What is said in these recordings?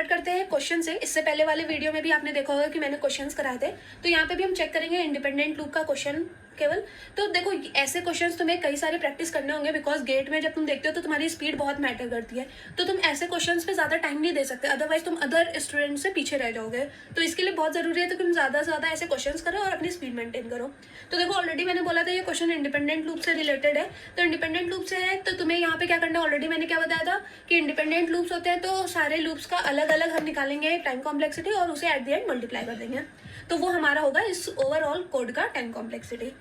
Start करते हैं question से। इससे पहले वाले वीडियो में भी आपने देखा होगा कि मैंने क्वेश्चंस कराए थे, तो यहाँ पे भी हम चेक करेंगे इंडिपेंडेंट लूप का क्वेश्चन केवल। तो देखो ऐसे क्वेश्चंस तुम्हें कई सारे प्रैक्टिस करने होंगे, बिकॉज गेट में जब तुम देखते हो तो तुम्हारी स्पीड बहुत मैटर करती है, तो तुम ऐसे क्वेश्चंस पे ज़्यादा टाइम नहीं दे सकते, अदरवाइज तुम अदर स्टूडेंट से पीछे रह जाओगे। तो इसके लिए बहुत ज़रूरी है तो तुम ज़्यादा से ज़्यादा ऐसे क्वेश्चंस करो और अपनी स्पीड मेंटेन करो। तो देखो ऑलरेडी मैंने बोला था ये क्वेश्चन इंडिपेंडेंट लूप से रिलेटेड है, तो इंडिपेंडेंट लूप से है तो तुम्हें यहाँ पे क्या करना है, ऑलरेडी मैंने क्या बताया था कि इंडिपेंडेंट लूप्स होते हैं तो सारे लूप्स का अलग अलग हम निकालेंगे टाइम कॉम्प्लेक्सिटी और उसे एट द एंड मल्टीप्लाई कर देंगे, तो वो हमारा होगा इस ओवरऑल कोड का टाइम कॉम्प्लेक्सिटी।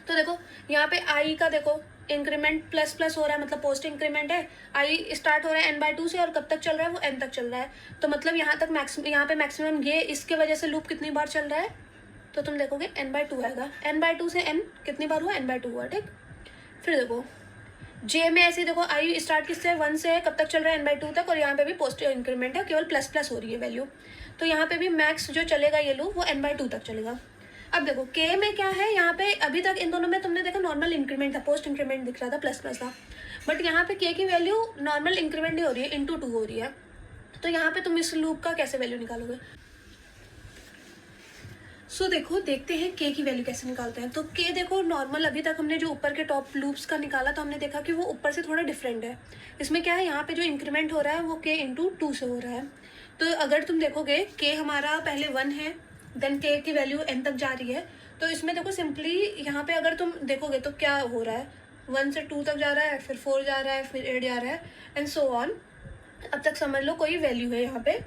तो देखो यहाँ पे आई का देखो इंक्रीमेंट प्लस प्लस हो रहा है, मतलब पोस्ट इंक्रीमेंट है। आई स्टार्ट हो रहा है n/2 से और कब तक चल रहा है, वो n तक चल रहा है। तो मतलब यहाँ तक यहाँ पे मैक्सिमम ये इसके वजह से लूप कितनी बार चल रहा है, तो तुम देखोगे n/2 आएगा। n/2 से n कितनी बार हुआ, n/2 हुआ, ठीक। फिर देखो जे में ऐसे देखो आई स्टार्ट किससे 1 से है, कब तक चल रहा है n/2 तक, और यहाँ पे भी पोस्ट इंक्रीमेंट है, केवल प्लस प्लस हो रही है वैल्यू। तो यहाँ पे भी मैक्स जो चलेगा ये लूप वो n/2 तक चलेगा। अब देखो के में क्या है, यहाँ पे अभी तक इन दोनों में तुमने देखा नॉर्मल इंक्रीमेंट था, पोस्ट इंक्रीमेंट दिख रहा था, प्लस प्लस था, बट यहाँ पे के की वैल्यू नॉर्मल इंक्रीमेंट नहीं हो रही है, ×2 हो रही है। तो यहाँ पे तुम इस लूप का कैसे वैल्यू निकालोगे। सो देखो देखते हैं के की वैल्यू कैसे निकालते हैं। तो के देखो नॉर्मल अभी तक हमने जो ऊपर के टॉप लूप्स का निकाला तो हमने देखा कि वो ऊपर से थोड़ा डिफरेंट है। इसमें क्या है, यहाँ पे जो इंक्रीमेंट हो रहा है वो के ×2 से हो रहा है। तो अगर तुम देखोगे के हमारा पहले 1 है, देन के की वैल्यू n तक जा रही है, तो इसमें देखो सिंपली यहाँ पे अगर तुम देखोगे तो क्या हो रहा है, 1 से 2 तक जा रहा है, फिर 4 जा रहा है, फिर 8 जा रहा है, एंड सो ऑन। अब तक समझ लो कोई वैल्यू है यहाँ पे,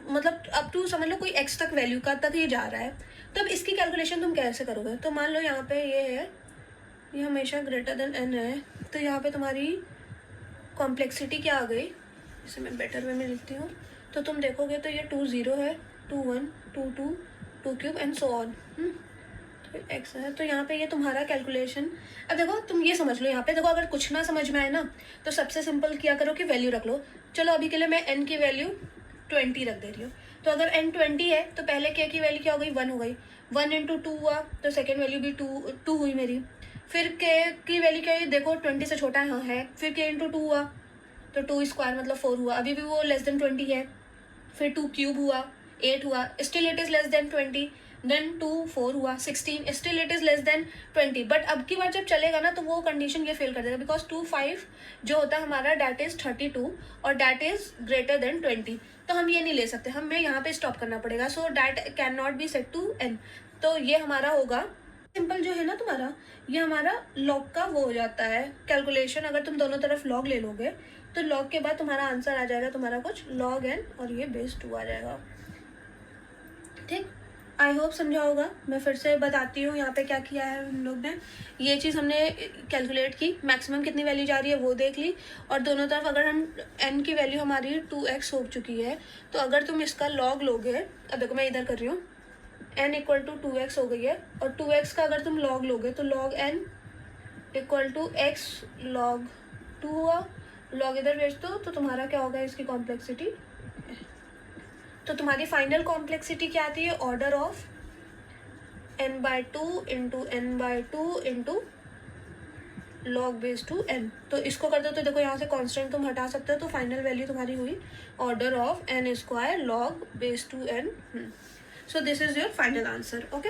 मतलब अप टू समझ लो कोई x तक वैल्यू का तक ये जा रहा है। तो अब इसकी कैलकुलेशन तुम कैसे करोगे, तो मान लो यहाँ पे ये है, ये हमेशा ग्रेटर देन n है, तो यहाँ पे तुम्हारी कॉम्प्लेक्सिटी क्या आ गई, इसे मैं बेटर वे में लिखती हूँ। तो तुम देखोगे तो ये 2 0 है, 2 1 2 2 2 क्यूब एंड सो ऑन, तो x है। तो यहाँ पे ये तुम्हारा कैलकुलेशन। अब देखो तुम ये समझ लो, यहाँ पे देखो अगर कुछ ना समझ में आए ना तो सबसे सिंपल क्या करो कि वैल्यू रख लो। चलो अभी के लिए मैं n की वैल्यू 20 रख दे रही हूँ। तो अगर n 20 है तो पहले k की वैल्यू क्या हो गई, 1 हो गई, 1 × 2 हुआ तो सेकेंड वैल्यू भी 2 हुई मेरी। फिर k की वैल्यू क्या है, देखो 20 से छोटा है, फिर k × 2 हुआ तो 2 स्क्वायर मतलब 4 हुआ, अभी भी वो लेस देन 20 है। फिर 2 क्यूब हुआ 8 हुआ, still it is less than 20, then 2 4 हुआ 16, still it is less than 20। But अब की बार जब चलेगा ना तो वो कंडीशन ये फेल कर देगा, बिकॉज 2 5 जो होता है हमारा डैट इज 32 और डैट इज ग्रेटर देन 20, तो हम ये नहीं ले सकते, हमें यहाँ पे स्टॉप करना पड़ेगा। So that can not be set to n। तो ये हमारा होगा सिंपल जो है ना तुम्हारा, ये हमारा लॉग का वो हो जाता है कैलकुलेशन। अगर तुम दोनों तरफ लॉग ले लोगे तो लॉग के बाद तुम्हारा आंसर आ जाएगा तुम्हारा कुछ log n और ये बेस 2 आ जाएगा, ठीक। आई होप समझा होगा। मैं फिर से बताती हूँ यहाँ पे क्या किया है हम लोग ने। ये चीज़ हमने कैलकुलेट की, मैक्सिमम कितनी वैल्यू जा रही है वो देख ली, और दोनों तरफ अगर हम n की वैल्यू हमारी 2x हो चुकी है तो अगर तुम इसका log लोगे, अब देखो मैं इधर कर रही हूँ, n = 2x हो गई है, और 2x का अगर तुम log लोगे तो log n = x log 2 हुआ, log इधर भेज दो तो तुम्हारा क्या होगा इसकी कॉम्प्लेक्सिटी। तो तुम्हारी फाइनल कॉम्प्लेक्सिटी क्या आती है, order of n/2 × n/2 × log base 2 n। तो इसको कर दो तो देखो यहाँ से कांस्टेंट तुम हटा सकते हो, तो फाइनल वैल्यू तुम्हारी हुई order of n² log base 2 n। So this is your final answer, okay.